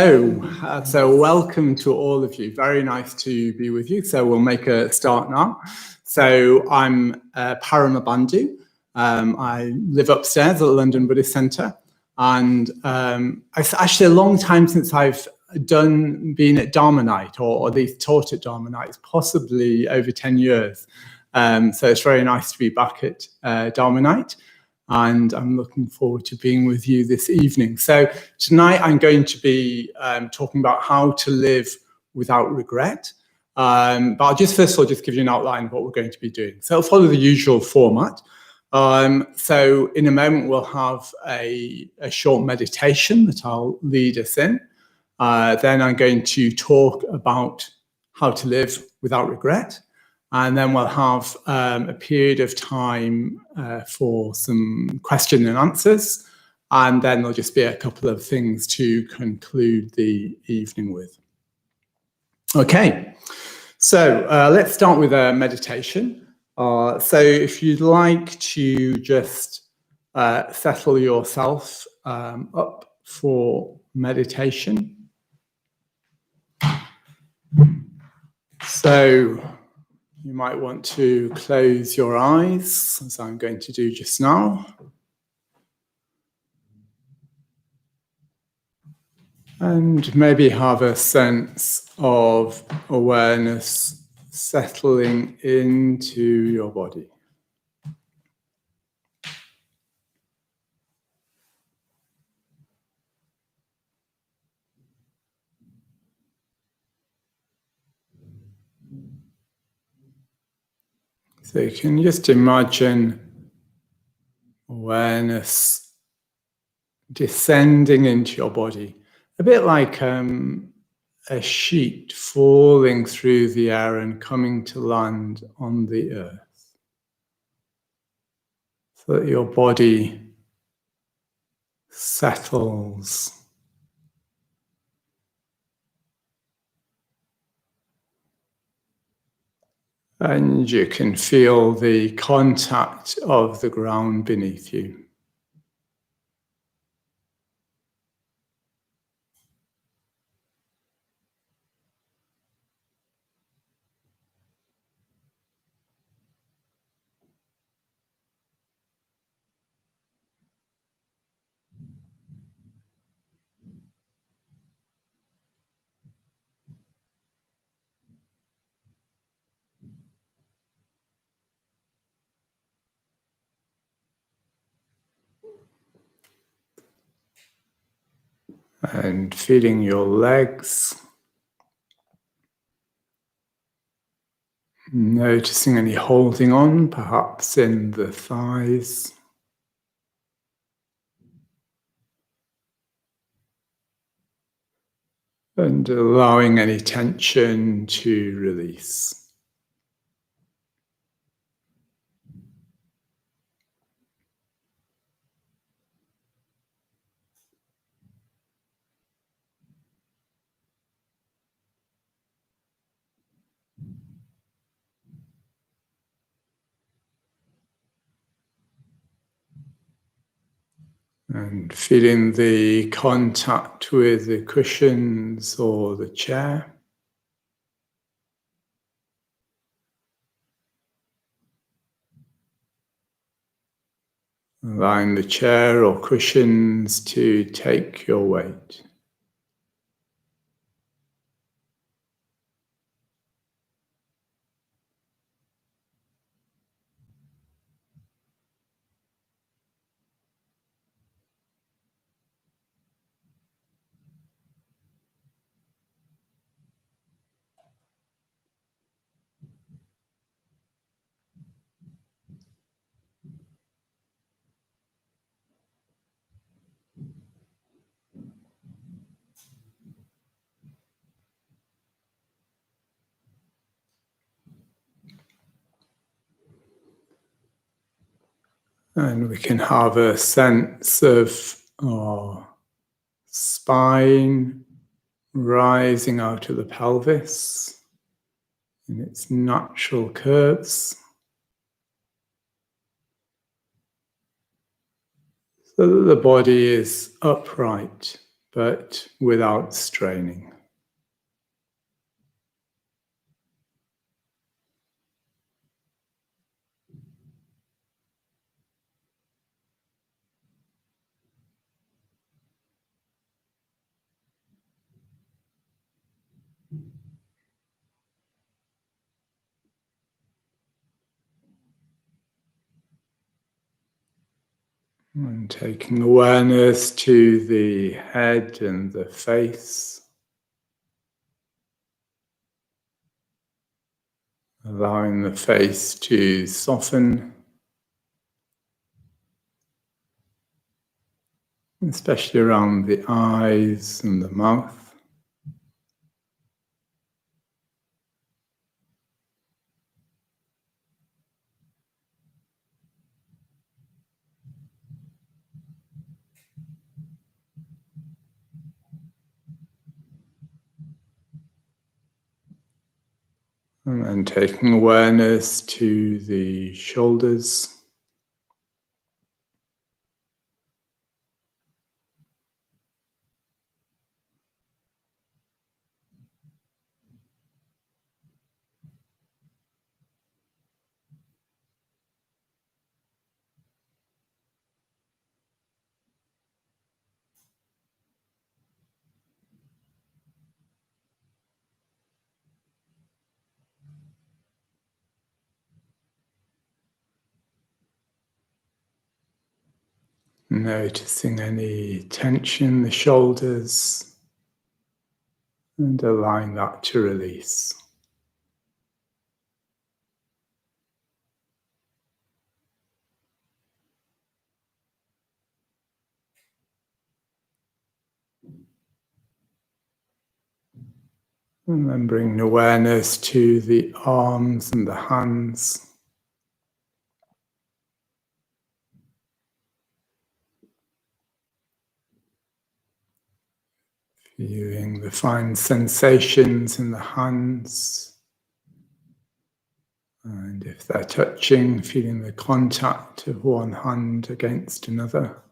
So welcome to all of you. Very nice to be with you. So we'll make a start now. So I'm Paramabandhu. I live upstairs at the London Buddhist Centre, and it's actually a long time since I've been at Dharma Night, or at least taught at Dharma Night. It's possibly over 10 years. So it's very nice to be back at Dharma Night. And I'm looking forward to being with you this evening. So tonight I'm going to be talking about how to live without regret. But I'll just first of all just give you an outline of what we're going to be doing. So I'll follow the usual format. So in a moment we'll have a short meditation that I'll lead us in. Then I'm going to talk about how to live without regret. And then we'll have a period of time for some question and answers. And then there'll just be a couple of things to conclude the evening with. Okay, so let's start with a meditation. So if you'd like to just settle yourself up for meditation. So you might want to close your eyes, as I'm going to do just now. And maybe have a sense of awareness settling into your body. So you can just imagine awareness descending into your body, a bit like a sheet falling through the air and coming to land on the earth. So that your body settles. And you can feel the contact of the ground beneath you. And feeling your legs, noticing any holding on, perhaps in the thighs. And allowing any tension to release. And feeling the contact with the cushions or the chair. Allowing the chair or cushions to take your weight. And we can have a sense of our spine rising out of the pelvis in its natural curves. So that the body is upright, but without straining. And taking awareness to the head and the face, allowing the face to soften, especially around the eyes and the mouth. And then taking awareness to the shoulders, noticing any tension in the shoulders and allowing that to release. And then bring awareness to the arms and the hands. Feeling the fine sensations in the hands. And if they're touching, feeling the contact of one hand against another.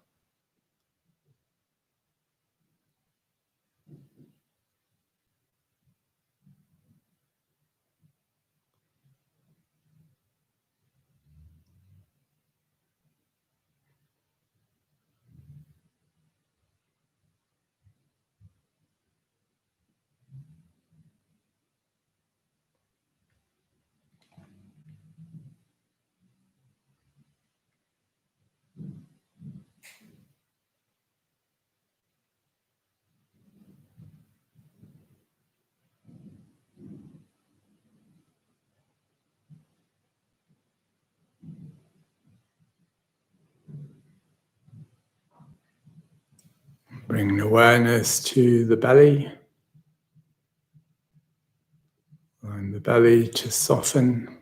Bring awareness to the belly. Allowing the belly to soften.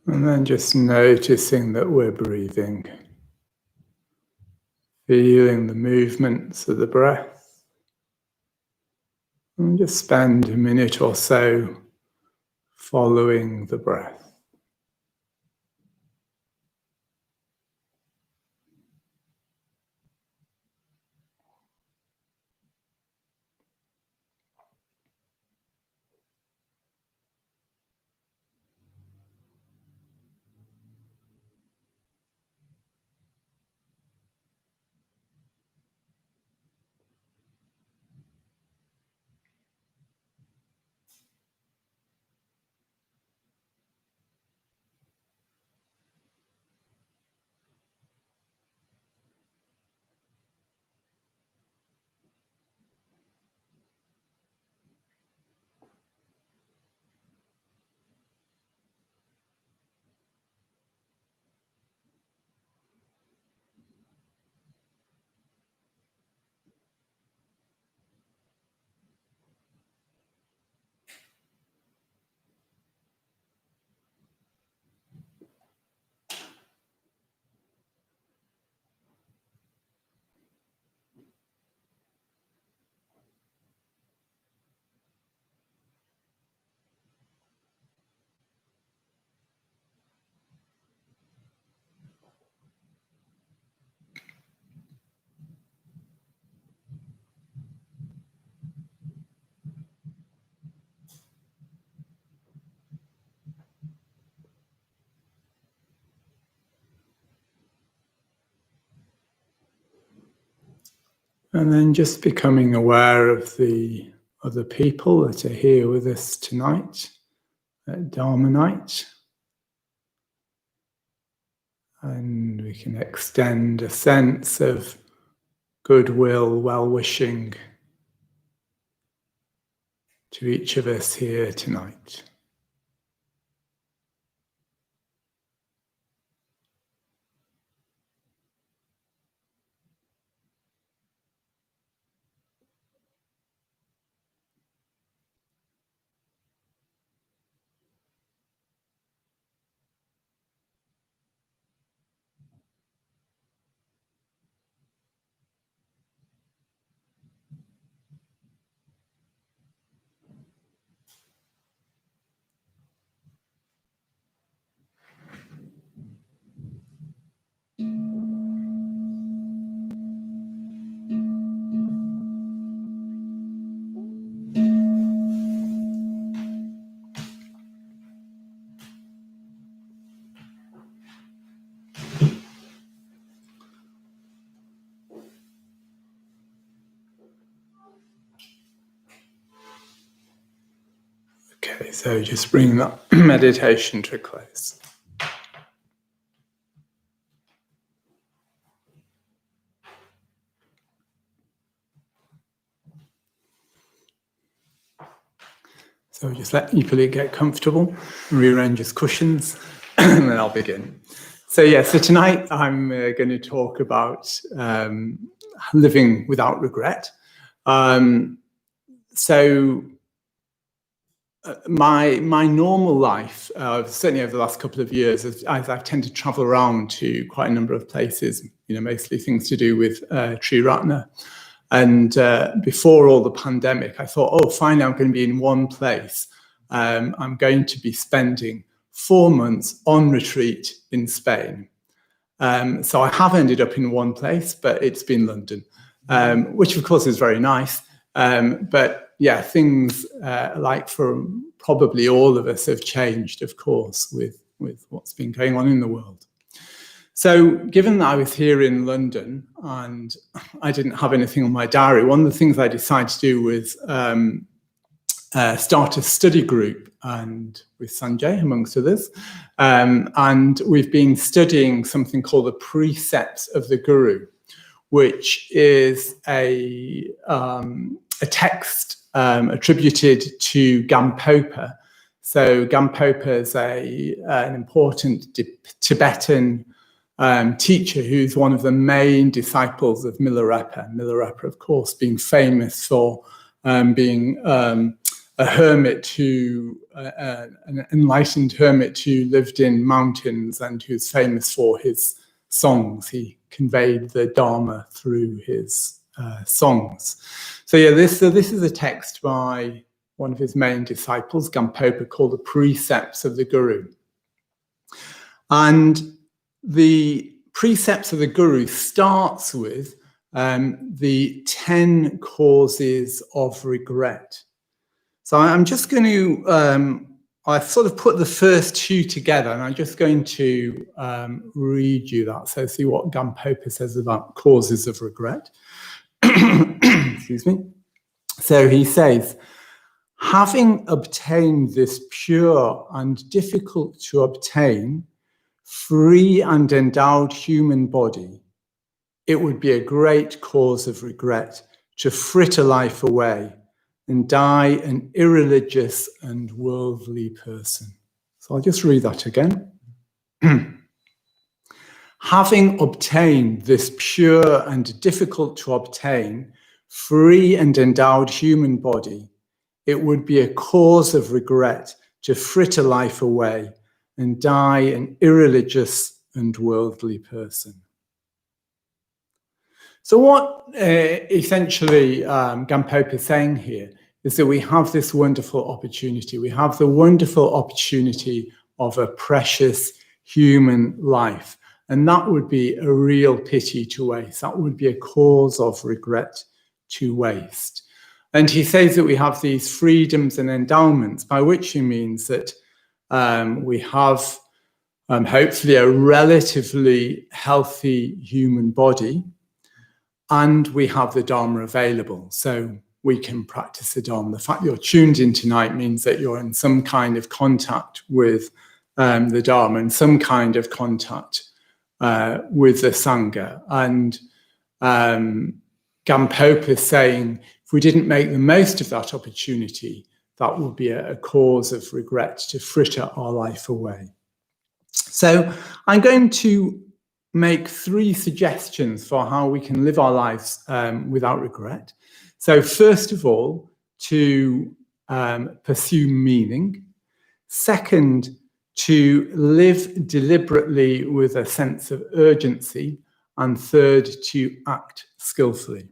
And then just noticing that we're breathing. Feeling the movements of the breath. And just spend a minute or so following the breath. And then just becoming aware of the other people that are here with us tonight at Dharma night. And we can extend a sense of goodwill, well-wishing to each of us here tonight. Okay, so just bring that meditation to a close. So just let Ippolit get comfortable, rearrange his cushions, and then I'll begin. So tonight I'm going to talk about living without regret. My normal life, certainly over the last couple of years, I've tended to travel around to quite a number of places, mostly things to do with tree ratna. And before all the pandemic, I thought, oh, finally, I'm going to be in one place. I'm going to be spending 4 months on retreat in Spain. So I have ended up in one place, but it's been London, which of course is very nice. But yeah, things like for probably all of us have changed, of course, with what's been going on in the world. So given that I was here in London and I didn't have anything on my diary, one of the things I decided to do was start a study group, and with Sanjay, amongst others. And we've been studying something called the Precepts of the Guru, which is a text attributed to Gampopa. So Gampopa is an important Tibetan teacher who's one of the main disciples of Milarepa. Milarepa, of course, being famous for being a hermit an enlightened hermit who lived in mountains and who's famous for his songs. He conveyed the Dharma through his songs. So this is a text by one of his main disciples, Gampopa, called the Precepts of the Guru. And the Precepts of the Guru starts with the 10 causes of regret. So I'm just going to, I've sort of put the first 2 together, and I'm just going to read you that. So see what Gampopa says about causes of regret. Excuse me. So he says, having obtained this pure and difficult to obtain, free and endowed human body, it would be a great cause of regret to fritter life away and die an irreligious and worldly person. So I'll just read that again. Having obtained this pure and difficult to obtain, free and endowed human body, it would be a cause of regret to fritter life away and die an irreligious and worldly person. So what essentially Gampopa is saying here is that we have this wonderful opportunity. We have the wonderful opportunity of a precious human life. And that would be a real pity to waste. That would be a cause of regret to waste. And he says that we have these freedoms and endowments, by which he means that we have hopefully a relatively healthy human body. and we have the Dharma available. So we can practice the Dharma. The fact you're tuned in tonight means that you're in some kind of contact with the Dharma and some kind of contact with the Sangha. And Gampopa is saying, if we didn't make the most of that opportunity, that would be a cause of regret to fritter our life away. So I'm going to make 3 suggestions for how we can live our lives without regret. So first of all, to pursue meaning. Second, to live deliberately with a sense of urgency. And third, to act skillfully.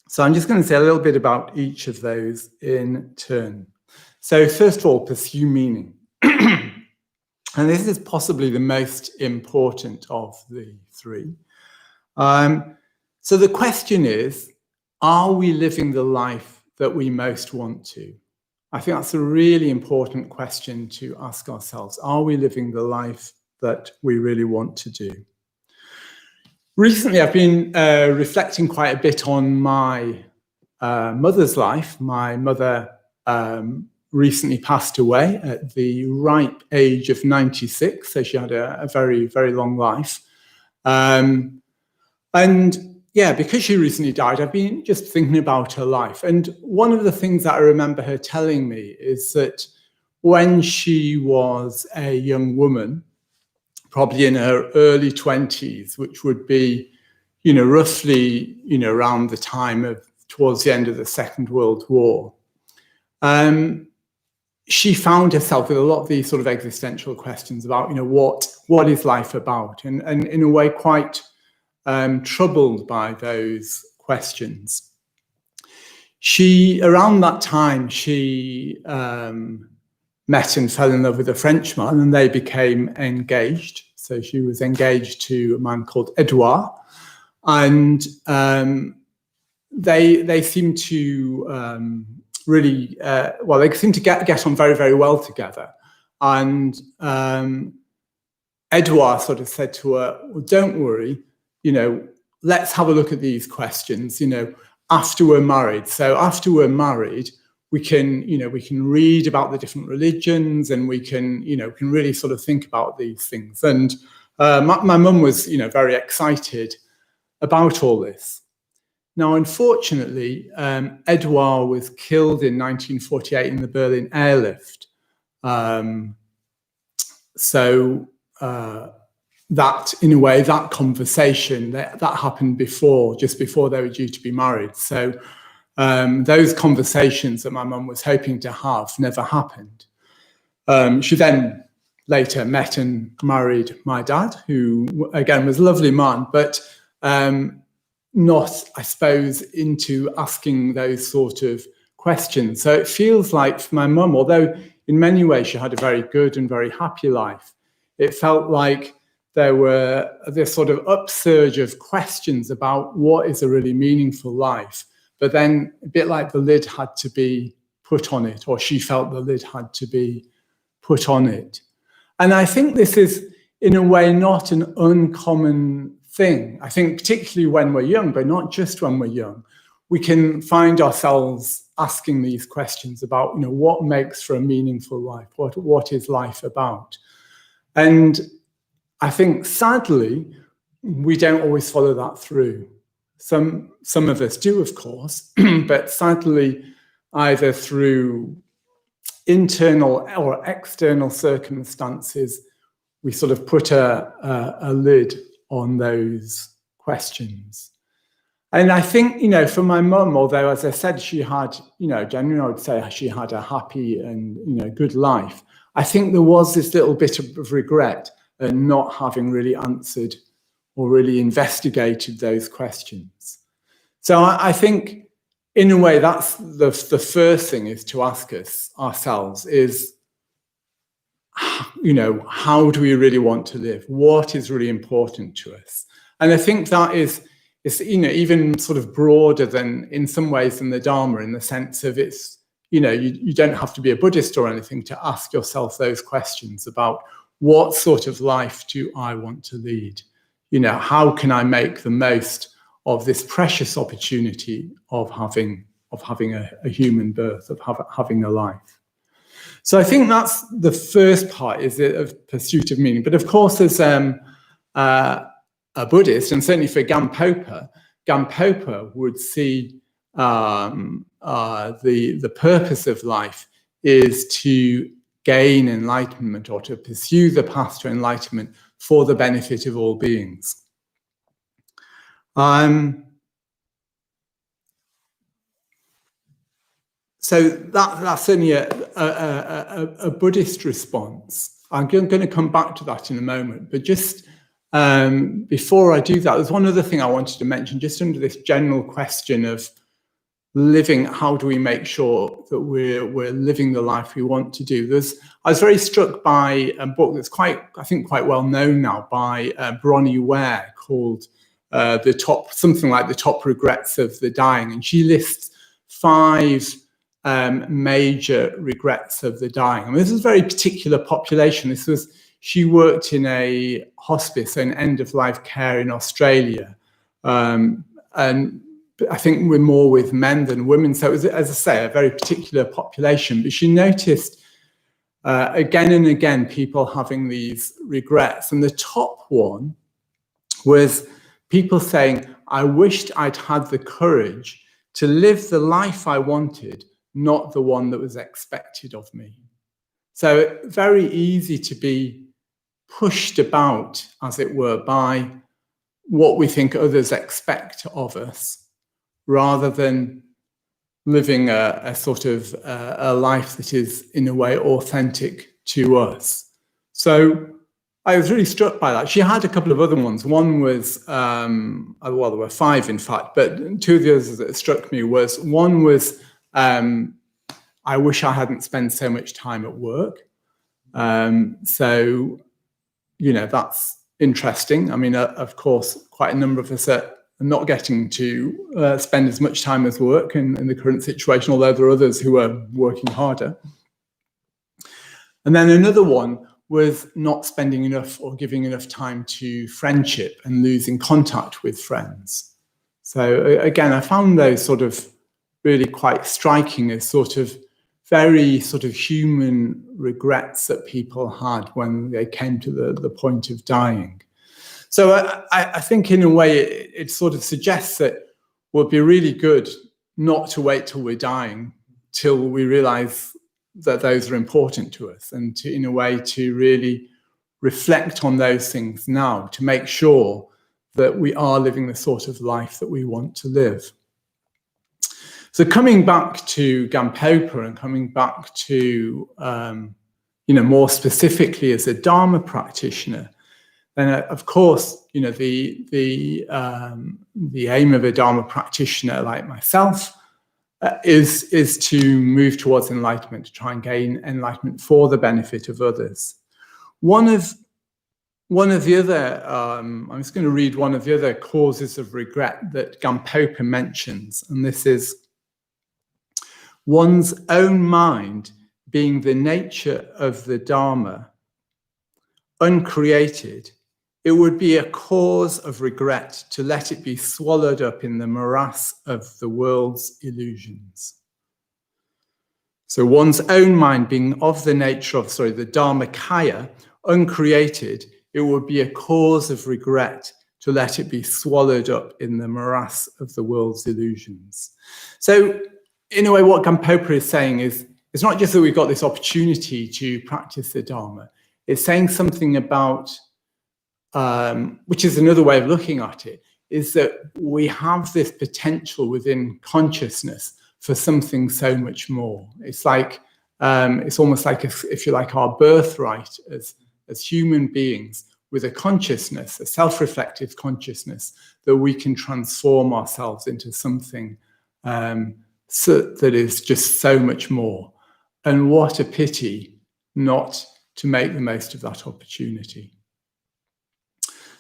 So I'm just going to say a little bit about each of those in turn. So first of all, pursue meaning. And this is possibly the most important of the 3. So the question is, are we living the life that we most want to? I think that's a really important question to ask ourselves. Are we living the life that we really want to do? Recently, I've been reflecting quite a bit on my mother's life. My mother recently passed away at the ripe age of 96, so she had a very, very long life. And yeah, because she recently died, I've been just thinking about her life. And one of the things that I remember her telling me is that when she was a young woman, probably in her early 20s, which would be, roughly, around the time of towards the end of the Second World War, she found herself with a lot of these sort of existential questions about, what is life about? And in a way, quite troubled by those questions. Around that time, she met and fell in love with a Frenchman, and they became engaged. So she was engaged to a man called Edouard, and they seemed to really, they seemed to get on very, very well together. And Edouard sort of said to her, well, don't worry, let's have a look at these questions, after we're married. So after we're married, we can read about the different religions, and we can really sort of think about these things. And my mum was, very excited about all this. Now, unfortunately, Edouard was killed in 1948 in the Berlin airlift. That, in a way, that conversation, that happened just before they were due to be married. So those conversations that my mum was hoping to have never happened. She then later met and married my dad, who, again, was a lovely man, but not, I suppose, into asking those sort of questions. So it feels like for my mum, although in many ways she had a very good and very happy life, it felt like there were this sort of upsurge of questions about what is a really meaningful life. But then a bit like the lid had to be put on it, or she felt the lid had to be put on it. And I think this is, in a way, not an uncommon thing. I think particularly when we're young, but not just when we're young, we can find ourselves asking these questions about, what makes for a meaningful life? What is life about? And I think, sadly, we don't always follow that through. Some of us do, of course, but sadly, either through internal or external circumstances, we sort of put a lid on those questions. And I think, for my mum, although, as I said, she had, generally I would say she had a happy and, good life, I think there was this little bit of regret at not having really answered or really investigated those questions. So I think, in a way, that's the first thing is to ask ourselves is, how do we really want to live? What is really important to us? And I think that is even sort of broader than, in some ways, than the Dharma, in the sense of it's, you don't have to be a Buddhist or anything to ask yourself those questions about what sort of life do I want to lead? How can I make the most of this precious opportunity of having a human birth, of having a life. So I think that's the first part, is of pursuit of meaning. But of course, as a Buddhist, and certainly for Gampopa would see the purpose of life is to gain enlightenment, or to pursue the path to enlightenment for the benefit of all beings. So that's certainly a Buddhist response. I'm going to come back to that in a moment, but just before I do that, there's one other thing I wanted to mention, just under this general question of living. How do we make sure that we're living the life we want to do? I was very struck by a book that's quite well known now, by Bronnie Ware, called something like the Top Regrets of the Dying, and she lists 5 major regrets of the dying. I mean, this is a very particular population. She worked in a hospice, in end-of-life care in Australia, and I think we're more with men than women. So it was, as I say, a very particular population. But she noticed again and again people having these regrets. And the top one was people saying, I wished I'd had the courage to live the life I wanted, not the one that was expected of me. So very easy to be pushed about, as it were, by what we think others expect of us, rather than living a sort of a life that is in a way authentic to us. So I was really struck by that. She had a couple of other ones. One was, well, there were 5 in fact, but 2 of the others that struck me was, one was, I wish I hadn't spent so much time at work. So, that's interesting. I mean, of course, quite a number of us are not getting to spend as much time as work in the current situation, although there are others who are working harder. And then another one was not spending enough or giving enough time to friendship and losing contact with friends. So again, I found those sort of really quite striking as sort of very sort of human regrets that people had when they came to the point of dying. So I think in a way it sort of suggests that it would be really good not to wait till we're dying till we realize that those are important to us, and to, in a way, to really reflect on those things now, to make sure that we are living the sort of life that we want to live. So coming back to Gampopa and coming back to, more specifically as a Dharma practitioner, then of course, the aim of a Dharma practitioner like myself is to move towards enlightenment, to try and gain enlightenment for the benefit of others. One of the other, I'm just going to read one of the other causes of regret that Gampopa mentions, and this is one's own mind being the nature of the Dharma, uncreated. It would be a cause of regret to let it be swallowed up in the morass of the world's illusions. So one's own mind being of the nature of, the Dharmakaya, uncreated, it would be a cause of regret to let it be swallowed up in the morass of the world's illusions. So in a way, what Gampopa is saying is, it's not just that we've got this opportunity to practice the Dharma, it's saying something about which is another way of looking at it, is that we have this potential within consciousness for something so much more. It's like, it's almost like, if you like, our birthright as human beings, with a consciousness, a self-reflective consciousness, that we can transform ourselves into something that is just so much more. And what a pity not to make the most of that opportunity.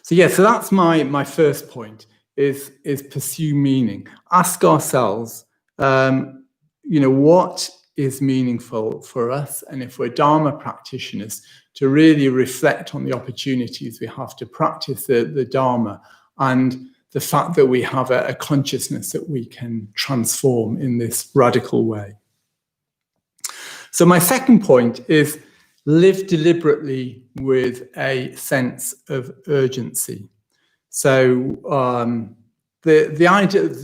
So so that's my first point, is pursue meaning. Ask ourselves, what is meaningful for us? And if we're Dharma practitioners, to really reflect on the opportunities we have to practice the Dharma, and the fact that we have a consciousness that we can transform in this radical way. So my second point is live deliberately with a sense of urgency. So the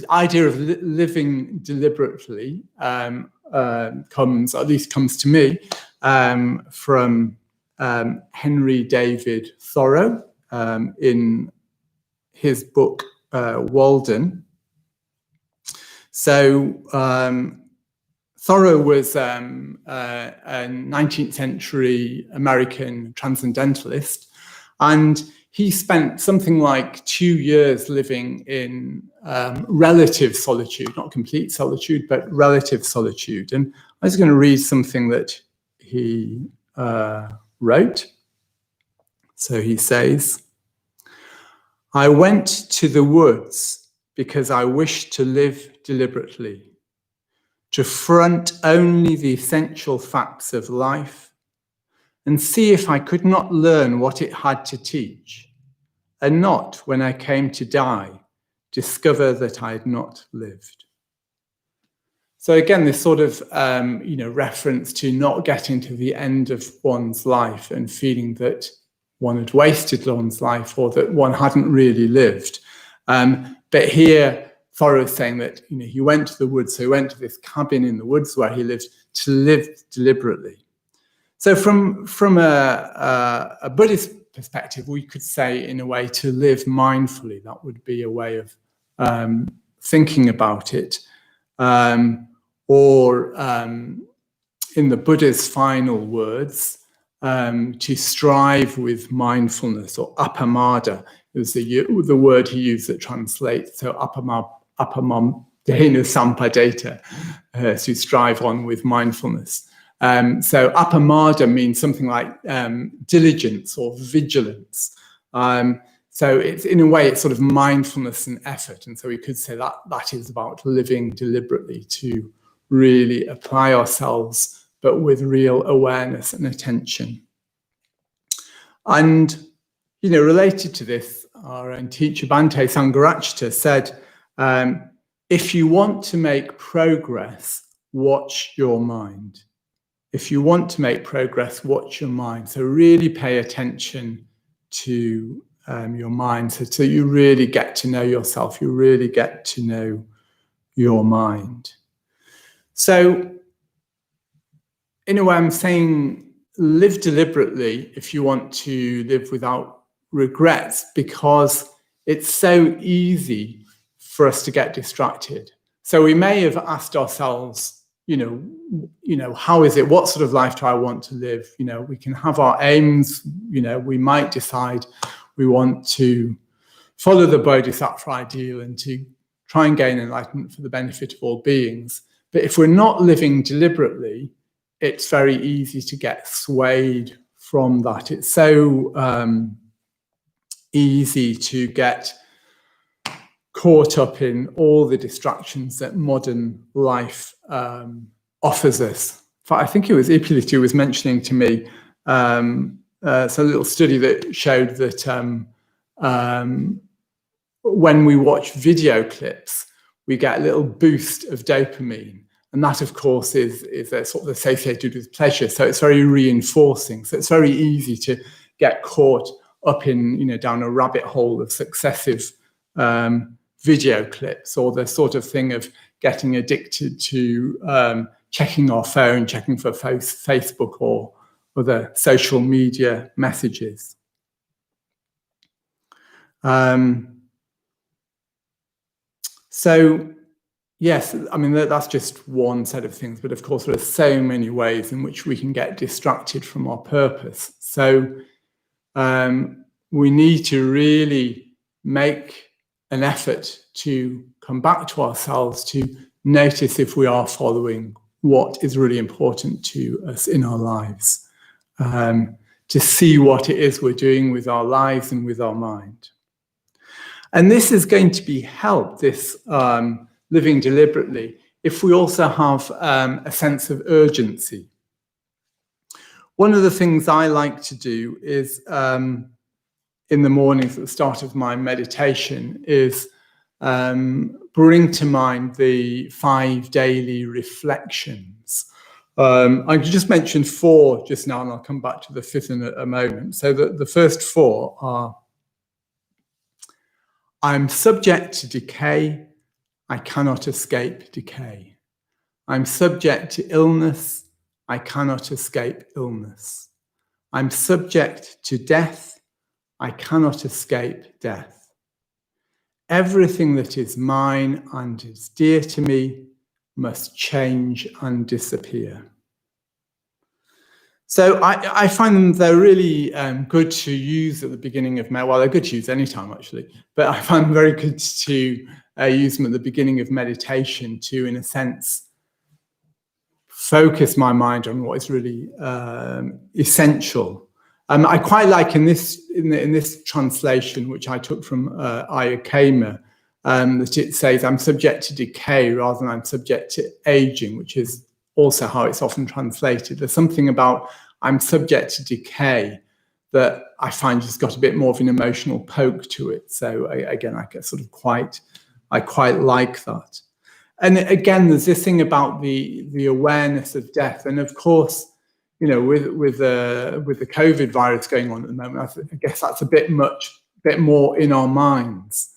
idea of living deliberately comes to me from Henry David Thoreau in his book Walden. So Thoreau was a 19th century American transcendentalist, and he spent something like 2 years living in relative solitude, not complete solitude, but relative solitude. And I was going to read something that he wrote. So he says, "I went to the woods because I wished to live deliberately, to front only the essential facts of life and see if I could not learn what it had to teach, and not, when I came to die, discover that I had not lived." So again, this sort of reference to not getting to the end of one's life and feeling that one had wasted one's life or that one hadn't really lived. But here, Thoreau is saying that he went to the woods, so he went to this cabin in the woods where he lived to live deliberately. So from a Buddhist perspective, we could say in a way to live mindfully. That would be a way of thinking about it. Or in the Buddha's final words, to strive with mindfulness, or appamada. It was the word he used that translates to appamam dena sampadeta, to strive on with mindfulness. So appamada means something like diligence or vigilance. So it's, in a way, it's sort of mindfulness and effort. And so we could say that is about living deliberately, to really apply ourselves, but with real awareness and attention. And, related to this, our own teacher, Bhante Sangharachita, said, if you want to make progress, watch your mind. If you want to make progress, watch your mind. So really pay attention to your mind, so you really get to know yourself, you really get to know your mind. So, in a way, I'm saying live deliberately if you want to live without regrets, because it's so easy for us to get distracted. So we may have asked ourselves, how is it? What sort of life do I want to live? We can have our aims. We might decide we want to follow the Bodhisattva ideal and to try and gain enlightenment for the benefit of all beings. But if we're not living deliberately, it's very easy to get swayed from that. It's so easy to get caught up in all the distractions that modern life offers us. In fact, I think it was Ippolit who was mentioning to me, it's a little study that showed that when we watch video clips, we get a little boost of dopamine. And that, of course, is sort of associated with pleasure. So it's very reinforcing. So it's very easy to get caught up in, down a rabbit hole of successive video clips, or the sort of thing of getting addicted to checking our phone, checking for Facebook or other social media messages. So, yes, I mean, that's just one set of things, but of course there are so many ways in which we can get distracted from our purpose. So we need to really make an effort to come back to ourselves, to notice if we are following what is really important to us in our lives, to see what it is we're doing with our lives and with our mind. And this is going to be helped, this living deliberately, if we also have a sense of urgency. One of the things I like to do is in the mornings at the start of my meditation is bring to mind the 5 daily reflections. I just mentioned 4 just now, and I'll come back to the 5th in a moment. So the first 4 are: I'm subject to decay. I cannot escape decay. I'm subject to illness. I cannot escape illness. I'm subject to death. I cannot escape death. Everything that is mine and is dear to me must change and disappear. So I find them, they're really good to use at the beginning of, well, they're good to use anytime actually, but I find them very good to use them at the beginning of meditation to, in a sense, focus my mind on what is really essential. I quite like in this translation, which I took from Ayakema, that it says, I'm subject to decay rather than I'm subject to aging, which is also how it's often translated. There's something about I'm subject to decay that I find just got a bit more of an emotional poke to it. So again, I quite like that. And again, there's this thing about the awareness of death. And of course, you know, with the COVID virus going on at the moment, I guess that's a bit more in our minds.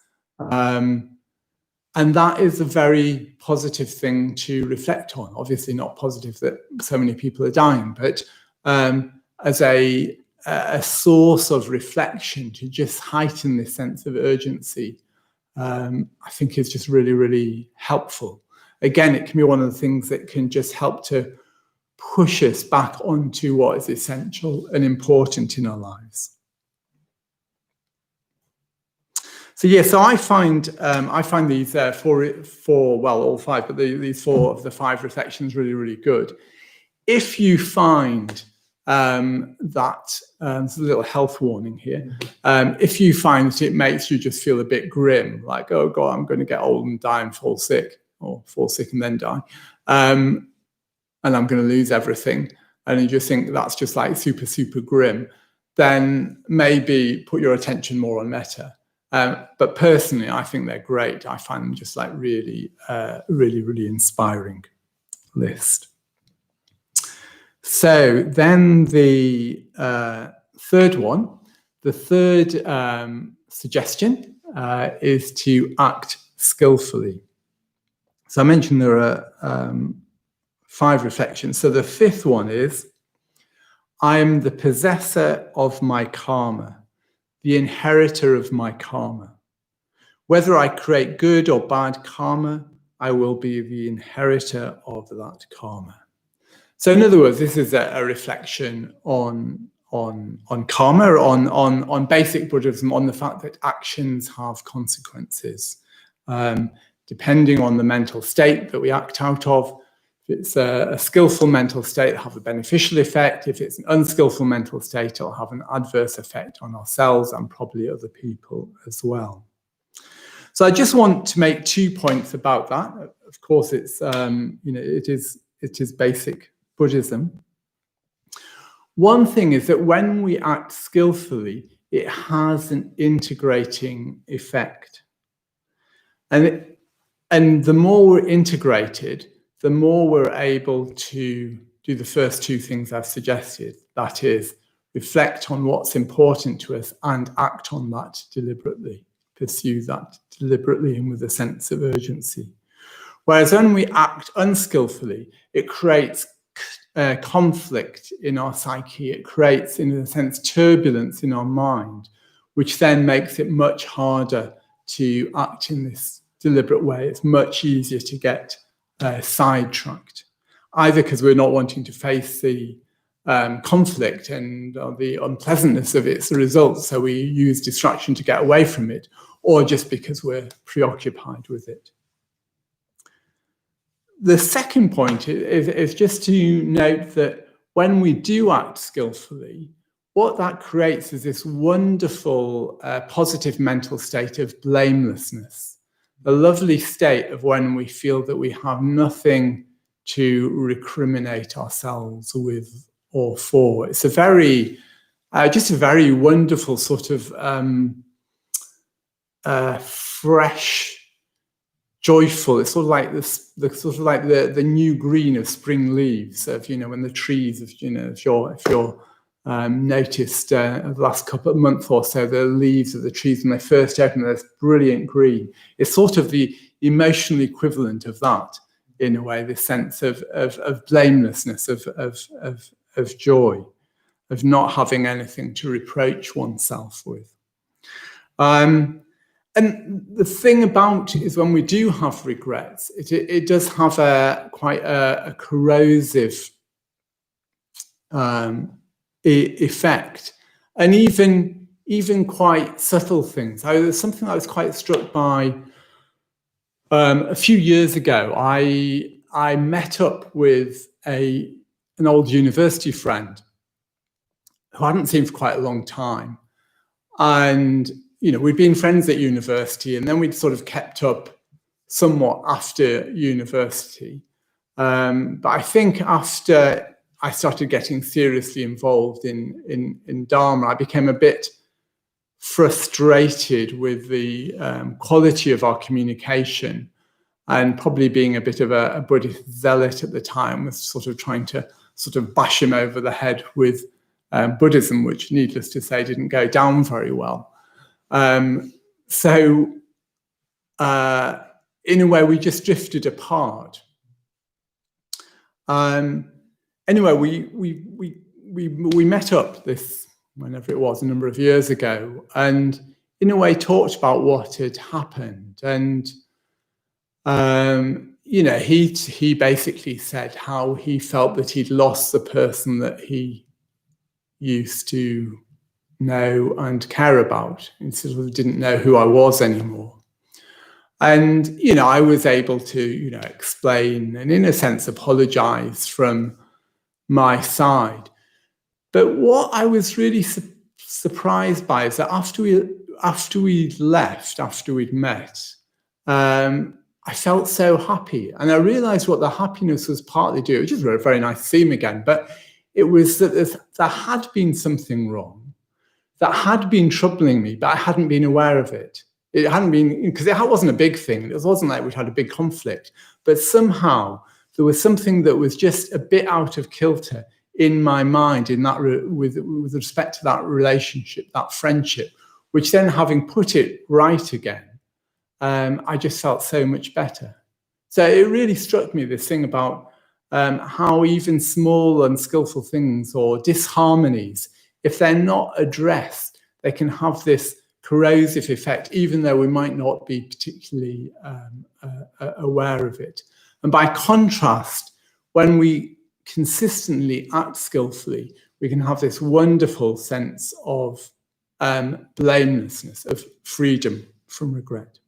And that is a very positive thing to reflect on. Obviously not positive that so many people are dying, but as a source of reflection to just heighten this sense of urgency, I think is just really, really helpful. Again, it can be one of the things that can just help to push us back onto what is essential and important in our lives. So yeah, so I find these four, well, all 5, but these 4 of the 5 reflections really, really good. If you find that, there's a little health warning here. If you find that it makes you just feel a bit grim, like, oh God, I'm going to get old and die and fall sick, or fall sick and then die, and I'm going to lose everything, and you just think that's just like super, super grim, then maybe put your attention more on metta. But personally, I think they're great. I find them just like really, really, really inspiring list. So then the third one, the third suggestion is to act skillfully. So I mentioned there are 5 reflections. So the 5th one is, I am the possessor of my karma, the inheritor of my karma. Whether I create good or bad karma, I will be the inheritor of that karma. So in other words, this is a reflection on karma, on basic Buddhism, on the fact that actions have consequences. Depending on the mental state that we act out of, if it's a skillful mental state, it'll have a beneficial effect. If it's an unskillful mental state, it'll have an adverse effect on ourselves and probably other people as well. So I just want to make 2 points about that. Of course, it's it is basic Buddhism. One thing is that when we act skillfully, it has an integrating effect, and the more we're integrated, the more we're able to do the first 2 things I've suggested. That is, reflect on what's important to us and act on that deliberately, pursue that deliberately and with a sense of urgency. Whereas when we act unskillfully, it creates conflict in our psyche. It creates, in a sense, turbulence in our mind, which then makes it much harder to act in this deliberate way. It's much easier to get sidetracked, either because we're not wanting to face the conflict and the unpleasantness of its results, so we use distraction to get away from it, or just because we're preoccupied with it. The second point is just to note that when we do act skillfully, what that creates is this wonderful positive mental state of blamelessness. The lovely state of when we feel that we have nothing to recriminate ourselves with or for. It's a very, just a very wonderful sort of fresh joyful. It's sort of like this, the new green of spring leaves. Of when the trees, if you're noticed the last couple of months or so, the leaves of the trees when they first open, this brilliant green. It's sort of the emotional equivalent of that, in a way, this sense of blamelessness, of joy, of not having anything to reproach oneself with. And the thing about it is, when we do have regrets, it does have quite a corrosive effect, and even quite subtle things. There's something I was quite struck by a few years ago. I met up with an old university friend who I hadn't seen for quite a long time, and we'd been friends at university, and then we'd sort of kept up somewhat after university. But I think after I started getting seriously involved in Dharma, I became a bit frustrated with the quality of our communication, and probably being a bit of a Buddhist zealot at the time, was sort of trying to sort of bash him over the head with Buddhism, which, needless to say, didn't go down very well. So in a way, we just drifted apart. Anyway, we met up whenever it was, a number of years ago, and in a way talked about what had happened. And he basically said how he felt that he'd lost the person that he used to know and care about, and sort of didn't know who I was anymore. And I was able to explain and, in a sense, apologize from my side. But what I was really surprised by is that after we'd left, after we'd met, I felt so happy, and I realized what the happiness was partly due, which is a very nice theme again, but it was that there had been something wrong that had been troubling me, but I hadn't been aware of it. It hadn't been, because it wasn't a big thing. It wasn't like we'd had a big conflict, but somehow there was something that was just a bit out of kilter in my mind, in that with respect to that relationship, that friendship, which then, having put it right again, I just felt so much better. So it really struck me, this thing about how even small unskillful things or disharmonies, if they're not addressed, they can have this corrosive effect, even though we might not be particularly aware of it. And by contrast, when we consistently act skillfully, we can have this wonderful sense of blamelessness, of freedom from regret.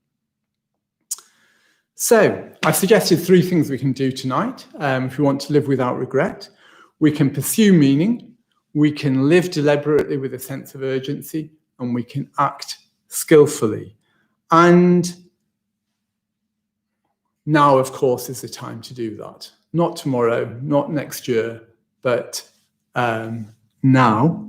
So I suggested 3 things we can do tonight if we want to live without regret. We can pursue meaning, we can live deliberately with a sense of urgency, and we can act skillfully. And now, of course, is the time to do that. Not tomorrow, not next year, but now.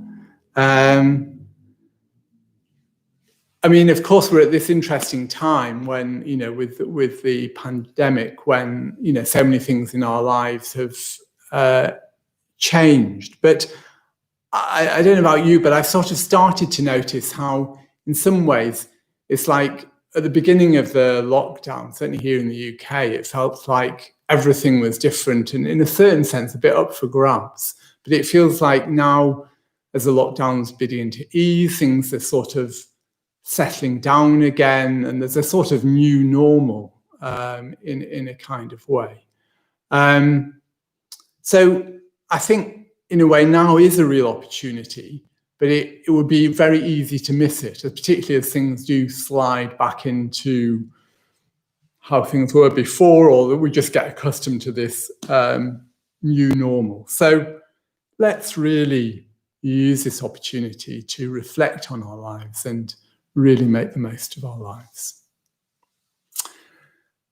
I mean, of course, we're at this interesting time when, with the pandemic, when, so many things in our lives have changed. But I don't know about you, but I've sort of started to notice how, in some ways, it's like at the beginning of the lockdown, certainly here in the UK, it felt like everything was different and, in a certain sense, a bit up for grabs. But it feels like now, as the lockdown's beginning to ease, things are sort of settling down again, and there's a sort of new normal in a kind of way. So I think, in a way, now is a real opportunity, but it would be very easy to miss it, particularly as things do slide back into how things were before, or that we just get accustomed to this new normal. So let's really use this opportunity to reflect on our lives and really make the most of our lives.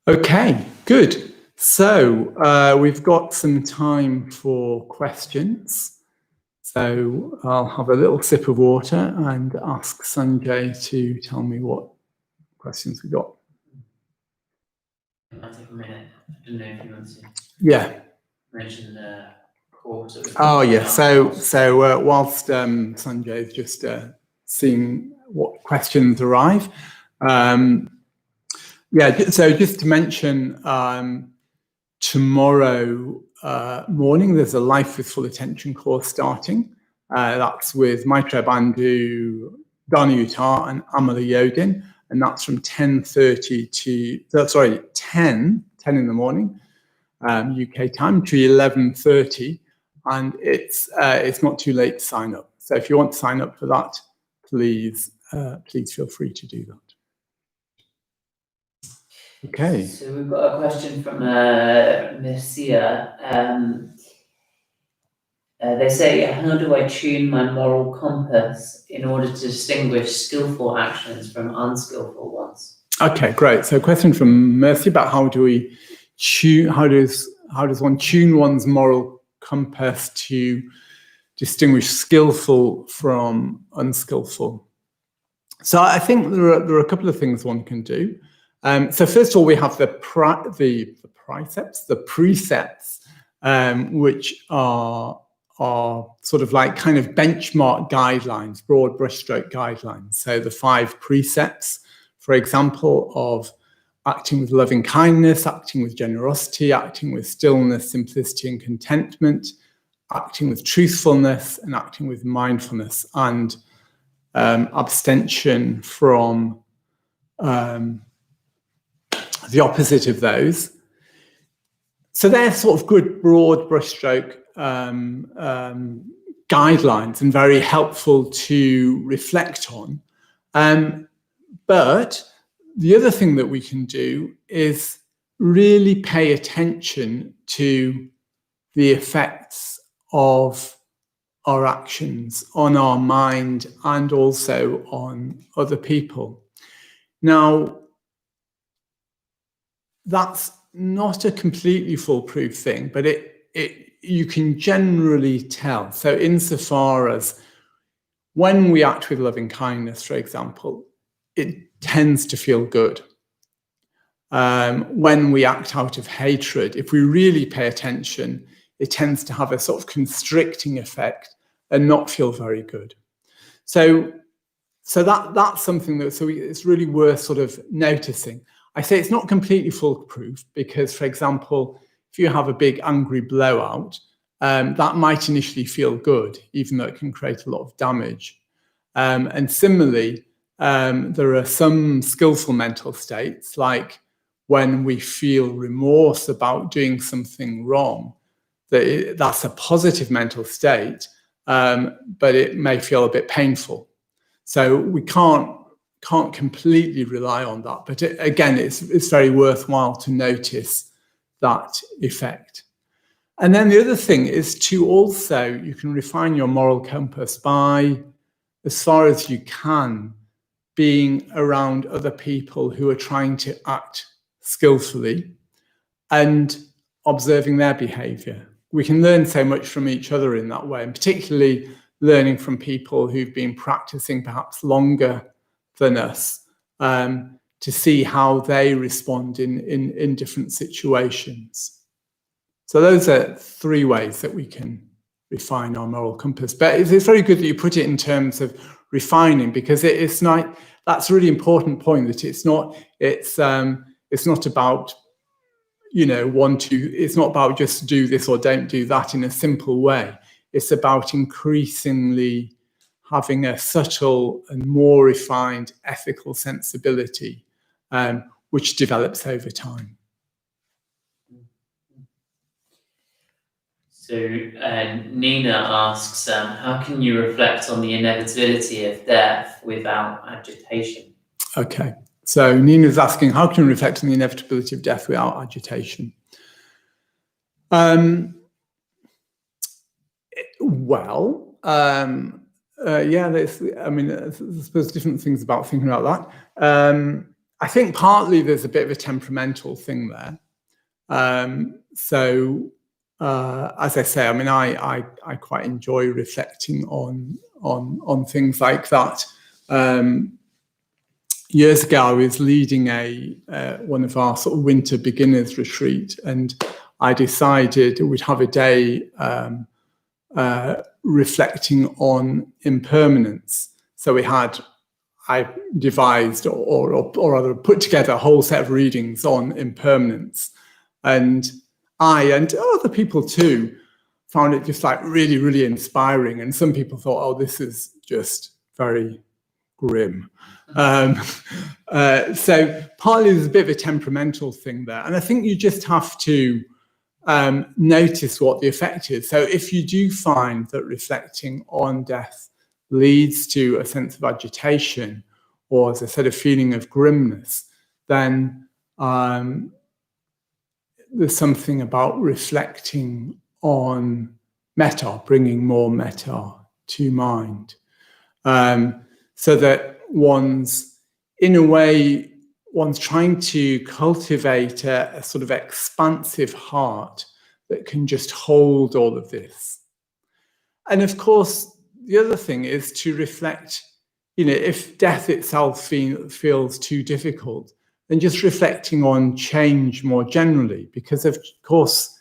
Okay, good. So we've got some time for questions. So I'll have a little sip of water and ask Sanjay to tell me what questions we got. It might take a minute. I don't know if you want to mention the course. Oh, yeah. So whilst Sanjay is just seeing what questions arrive, so just to mention, tomorrow morning there's a Life with Full Attention course starting. That's with Paramabandhu, Dana Uttar and Amala Yogin, and that's from 10:30 to 10 in the morning UK time to 11:30, and it's not too late to sign up. So if you want to sign up for that, please feel free to do that. Okay. So we've got a question from Mercia. They say, how do I tune my moral compass in order to distinguish skillful actions from unskillful ones? Okay, great. So a question from Mercy about how does one tune one's moral compass to distinguish skillful from unskillful? So I think there are a couple of things one can do. So first of all, we have the precepts, which are sort of like kind of benchmark guidelines, broad brushstroke guidelines. So the 5 precepts, for example, of acting with loving kindness, acting with generosity, acting with stillness, simplicity and contentment, acting with truthfulness, and acting with mindfulness, and abstention from the opposite of those. So they're sort of good broad brushstroke guidelines and very helpful to reflect on. But the other thing that we can do is really pay attention to the effects of our actions on our mind and also on other people. Now, that's not a completely foolproof thing, but you can generally tell. So insofar as when we act with loving kindness, for example, it tends to feel good. When we act out of hatred, if we really pay attention, it tends to have a sort of constricting effect and not feel very good. So that's something that it's really worth sort of noticing. I say it's not completely foolproof because, for example, if you have a big angry blowout, that might initially feel good, even though it can create a lot of damage. And similarly, there are some skillful mental states, like when we feel remorse about doing something wrong, that's a positive mental state, but it may feel a bit painful. So we can't completely rely on that. But again, it's very worthwhile to notice that effect. And then the other thing is to also, you can refine your moral compass by, as far as you can, being around other people who are trying to act skillfully and observing their behavior. We can learn so much from each other in that way, and particularly learning from people who've been practicing perhaps longer than us, to see how they respond in different situations. So those are 3 ways that we can refine our moral compass. But it's very good that you put it in terms of refining, because it's not, that's a really important point, that it's not about, it's not about just do this or don't do that in a simple way. It's about increasingly having a subtle and more refined ethical sensibility, which develops over time. So Nina asks, how can you reflect on the inevitability of death without agitation? Okay, so Nina's asking, how can you reflect on the inevitability of death without agitation? I suppose different things about thinking about that. I think partly there's a bit of a temperamental thing there. As I say, I quite enjoy reflecting on things like that. years ago, I was leading one of our sort of winter beginners retreat, and I decided we'd have a day reflecting on impermanence. So I devised or rather put together a whole set of readings on impermanence, and I and other people too found it just like really, really inspiring. And some people thought, oh, this is just very grim. So partly there's a bit of a temperamental thing there. And I think you just have to notice what the effect is. So if you do find that reflecting on death leads to a sense of agitation, or as I said, a feeling of grimness, then there's something about reflecting on metta, bringing more metta to mind. So that one's trying to cultivate a sort of expansive heart that can just hold all of this. And of course, the other thing is to reflect, if death itself feels too difficult, then just reflecting on change more generally, because of course,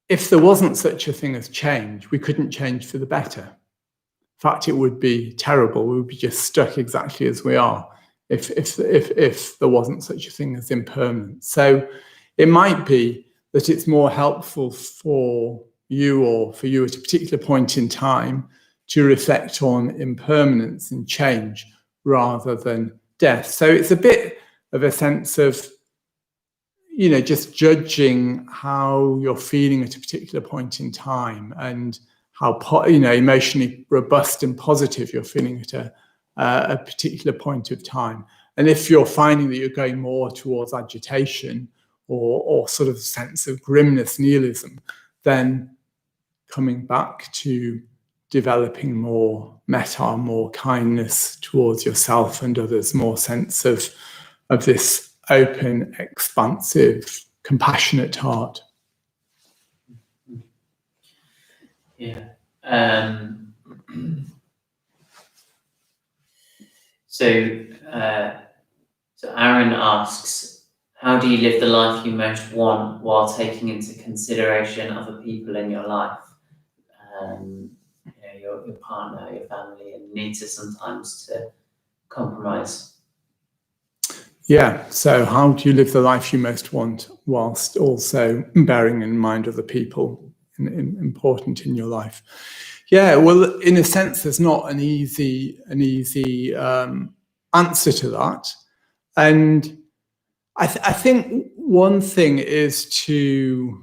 if there wasn't such a thing as change, we couldn't change for the better. In fact, it would be terrible. We would be just stuck exactly as we are if there wasn't such a thing as impermanence. So it might be that it's more helpful for you or for you at a particular point in time to reflect on impermanence and change rather than death. So it's a bit of a sense of, just judging how you're feeling at a particular point in time and how, emotionally robust and positive you're feeling at a particular point of time. And if you're finding that you're going more towards agitation or sort of sense of grimness, nihilism, then coming back to developing more metta, more kindness towards yourself and others, more sense of this open, expansive, compassionate heart. Yeah. So Aaron asks, how do you live the life you most want while taking into consideration other people in your life? Your partner, your family, and need to sometimes to compromise. Yeah, so how do you live the life you most want whilst also bearing in mind other people important in your life? Yeah, well, in a sense, there's not an easy answer to that. And I think one thing is to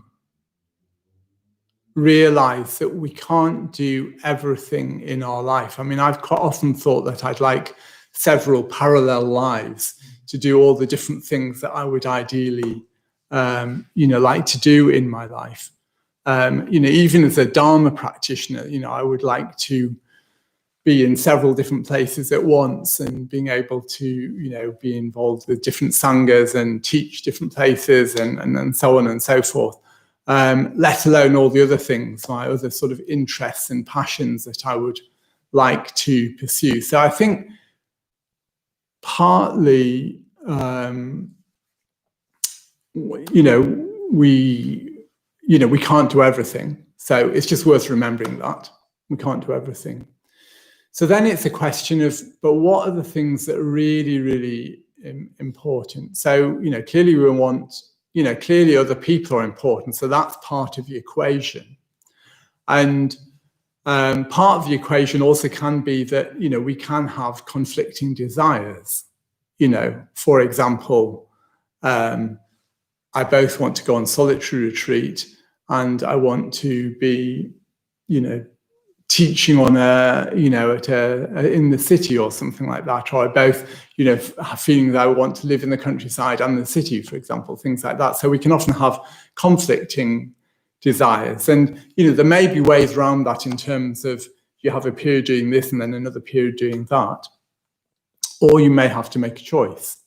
realize that we can't do everything in our life. I mean, I've quite often thought that I'd like several parallel lives to do all the different things that I would ideally, like to do in my life. Even as a Dharma practitioner, I would like to be in several different places at once and being able to, be involved with different sanghas and teach different places and so on and so forth. Let alone all the other things, my other sort of interests and passions that I would like to pursue. So I think partly, we can't do everything. So it's just worth remembering that we can't do everything. So then it's a question of, but what are the things that are really, really important? So, clearly we want, clearly other people are important. So that's part of the equation. And part of the equation also can be that, we can have conflicting desires. For example, I both want to go on solitary retreat and I want to be, teaching on in the city or something like that, or I both, have feeling that I want to live in the countryside and the city, for example, things like that. So we can often have conflicting desires, and there may be ways around that in terms of you have a period doing this and then another period doing that, or you may have to make a choice.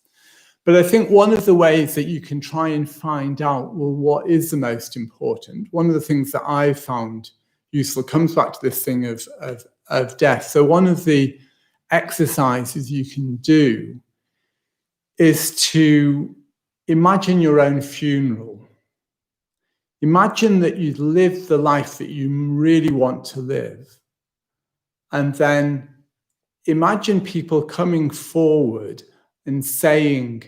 But I think one of the ways that you can try and find out, well, what is the most important? One of the things that I've found useful comes back to this thing of death. So one of the exercises you can do is to imagine your own funeral. Imagine that you'd lived the life that you really want to live. And then imagine people coming forward and saying,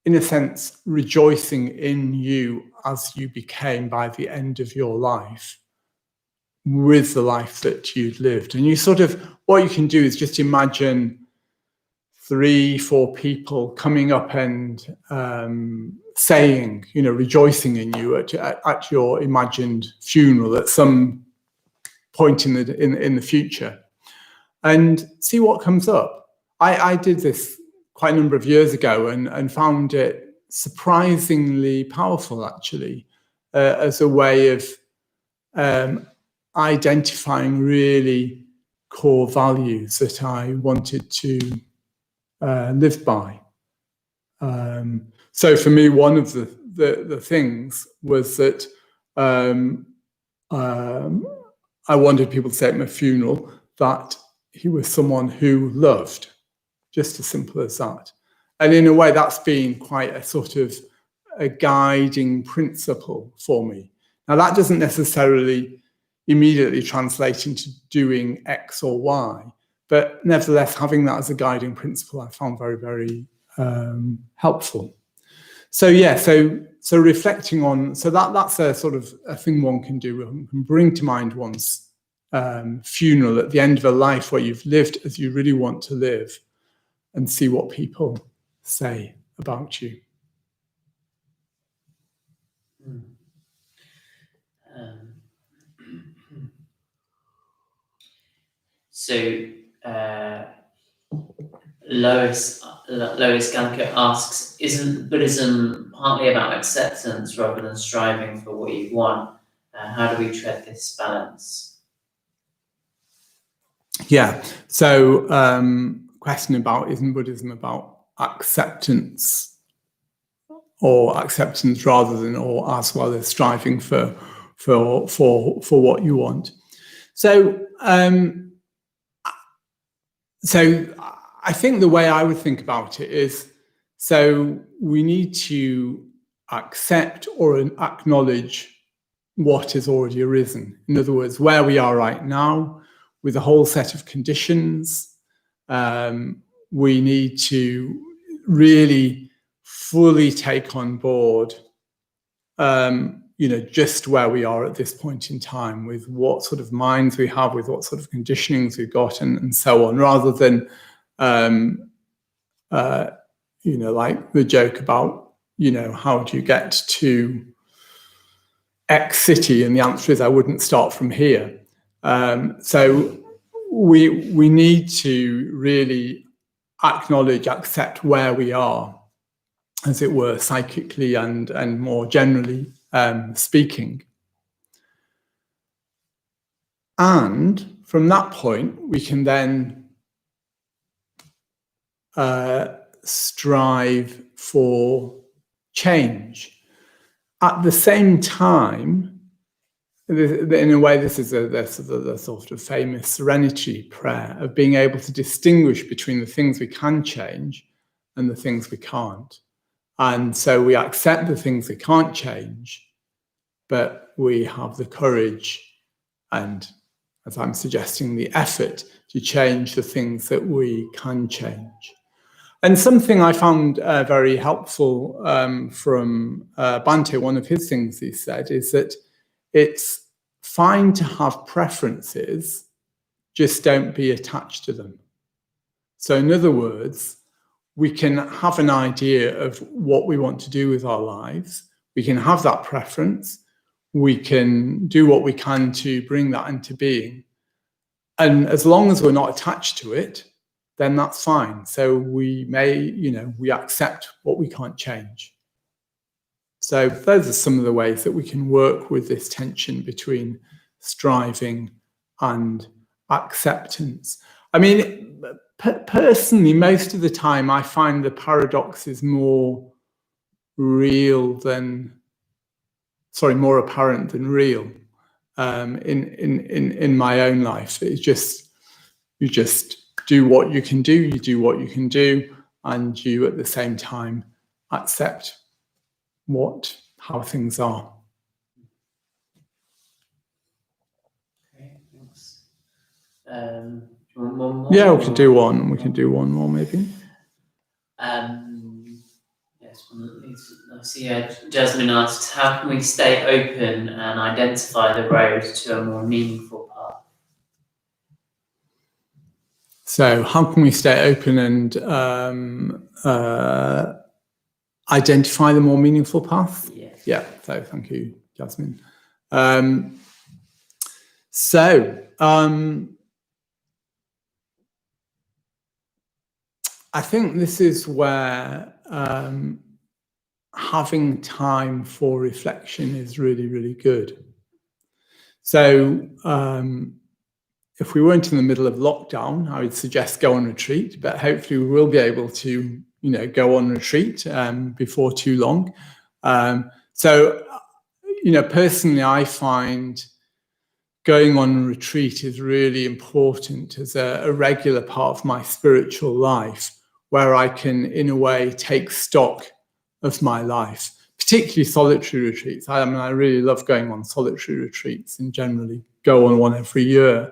in a sense, rejoicing in you as you became by the end of your life, with the life that you'd lived. And you sort of, what you can do is just imagine 3-4 people coming up and saying, rejoicing in you at your imagined funeral at some point in the future, and see what comes up. I did this quite a number of years ago and found it surprisingly powerful, actually, as a way of identifying really core values that I wanted to live by. So for me, one of the things was that I wanted people to say at my funeral that he was someone who loved, just as simple as that. And in a way, that's been quite a sort of a guiding principle for me. Now, that doesn't necessarily immediately translate into doing X or Y, but nevertheless, having that as a guiding principle, I found very, very helpful. So yeah, so reflecting on, so that's a sort of a thing one can do. One can bring to mind one's funeral at the end of a life where you've lived as you really want to live, and see what people say about you. So Lois Ganka asks, isn't Buddhism partly about acceptance rather than striving for what you want? How do we tread this balance? Yeah, so question about, isn't Buddhism about acceptance, or acceptance rather than, or as well as striving for what you want? So I think the way I would think about it is, so we need to accept or acknowledge what has already arisen. In other words, where we are right now with a whole set of conditions, we need to really fully take on board just where we are at this point in time, with what sort of minds we have, with what sort of conditionings we've got, and so on, rather than, like the joke about, how do you get to X city? And the answer is, I wouldn't start from here. So we need to really acknowledge, accept where we are, as it were, psychically and more generally speaking. And from that point, we can then strive for change. At the same time, in a way, this is the sort of famous serenity prayer of being able to distinguish between the things we can change and the things we can't. And so we accept the things we can't change, but we have the courage and, as I'm suggesting, the effort to change the things that we can change. And something I found very helpful from Bhante, one of his things he said, is that it's fine to have preferences, just don't be attached to them. So in other words, we can have an idea of what we want to do with our lives. We can have that preference. We can do what we can to bring that into being. And as long as we're not attached to it, then that's fine. So we may, we accept what we can't change. So those are some of the ways that we can work with this tension between striving and acceptance. I mean, personally, most of the time, I find the paradox is more apparent than real in my own life. It's just, you just do what you can do, you do what you can do, and you at the same time accept how things are. Okay, thanks. Do you want one more? Yeah, we can do one. We can do one more, maybe. Yes, I see Jasmine asks, how can we stay open and identify the road to a more meaningful path? So how can we stay open and identify the more meaningful path? Yes. Yeah, so thank you, Jasmine. I think this is where having time for reflection is really, really good. So if we weren't in the middle of lockdown, I would suggest go on retreat, but hopefully we will be able to, go on retreat before too long. Personally, I find going on retreat is really important as a regular part of my spiritual life, where I can, in a way, take stock of my life, particularly solitary retreats. I really love going on solitary retreats and generally go on one every year.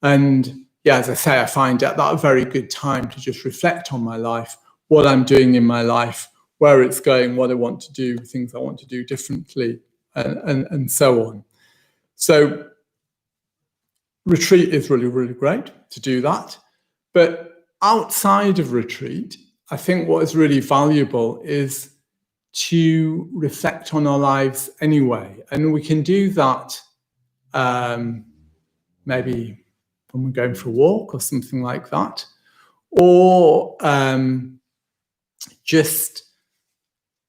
And yeah, as I say, I find that a very good time to just reflect on my life, what I'm doing in my life, where it's going, what I want to do, things I want to do differently, and so on. So retreat is really, really great to do that. But outside of retreat, I think what is really valuable is to reflect on our lives anyway. And we can do that maybe when we're going for a walk or something like that, or just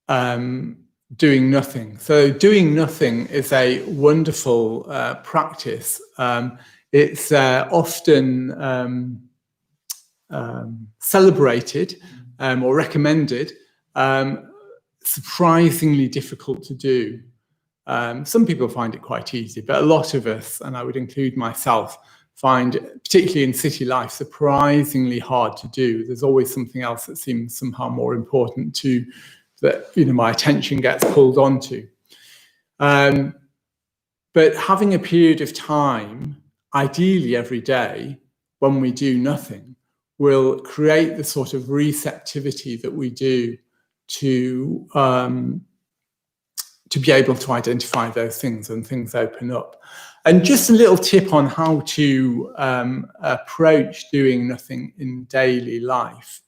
doing nothing. So doing nothing is a wonderful practice. It's often celebrated or recommended, surprisingly difficult to do. Some people find it quite easy, but a lot of us, and I would include myself, find, particularly in city life, surprisingly hard to do. There's always something else that seems somehow more important to that, my attention gets pulled onto. But having a period of time, ideally every day, when we do nothing, will create the sort of receptivity that we do to be able to identify those things, and things open up. And just a little tip on how to approach doing nothing in daily life.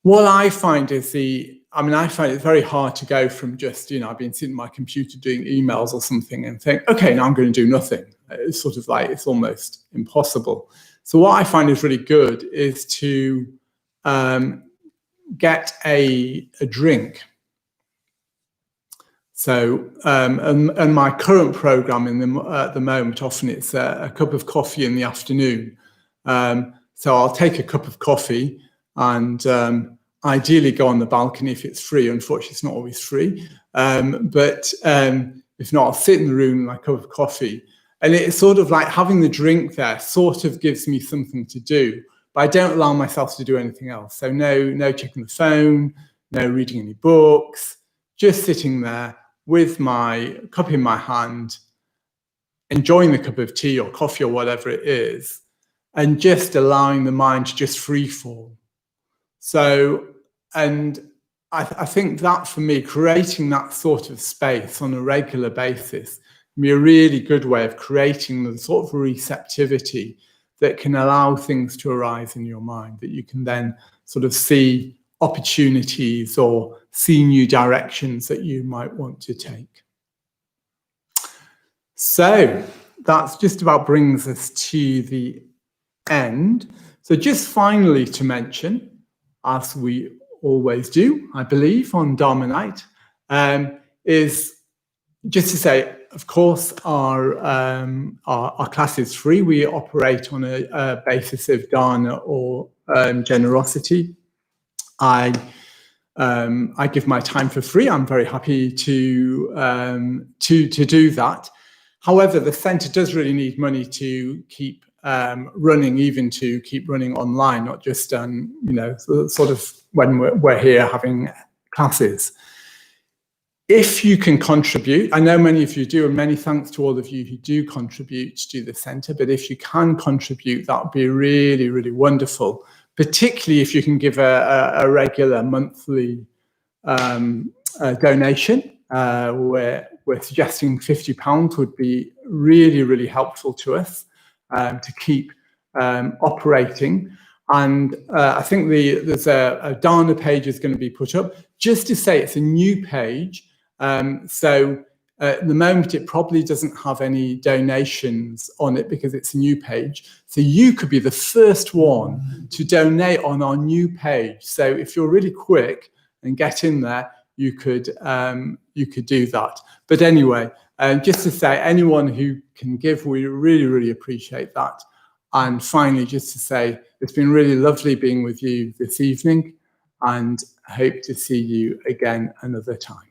What I find is I find it very hard to go from just, I've been sitting at my computer doing emails or something and think, okay, now I'm going to do nothing. It's sort of like, it's almost impossible. So what I find is really good is to get a drink. So, and my current program at the moment, often it's a cup of coffee in the afternoon. So I'll take a cup of coffee and ideally go on the balcony if it's free. Unfortunately, it's not always free. But if not, I'll sit in the room with my cup of coffee. And it's sort of like having the drink there sort of gives me something to do, but I don't allow myself to do anything else. So no checking the phone, no reading any books, just sitting there with my cup in my hand, enjoying the cup of tea or coffee or whatever it is, and just allowing the mind to just free fall. So, and I think that for me, creating that sort of space on a regular basis can be a really good way of creating the sort of receptivity that can allow things to arise in your mind, that you can then sort of see opportunities or see new directions that you might want to take. So that's just about brings us to the end. So just finally to mention, as we always do, I believe, on Dharma Night, is just to say, of course, our class is free. We operate on a basis of dana or generosity. I give my time for free. I'm very happy to do that. However, the centre does really need money to keep running, even to keep running online, not just sort of when we're here having classes. If you can contribute, I know many of you do, and many thanks to all of you who do contribute to the centre, but if you can contribute, that would be really, really wonderful, particularly if you can give a regular monthly donation. We're suggesting £50 would be really, really helpful to us to keep operating. And I think there's a Dana page is going to be put up, just to say it's a new page. So at the moment, it probably doesn't have any donations on it because it's a new page. So you could be the first one to donate on our new page. So if you're really quick and get in there, you could do that. But anyway, just to say, anyone who can give, we really, really appreciate that. And finally, just to say, it's been really lovely being with you this evening, and I hope to see you again another time.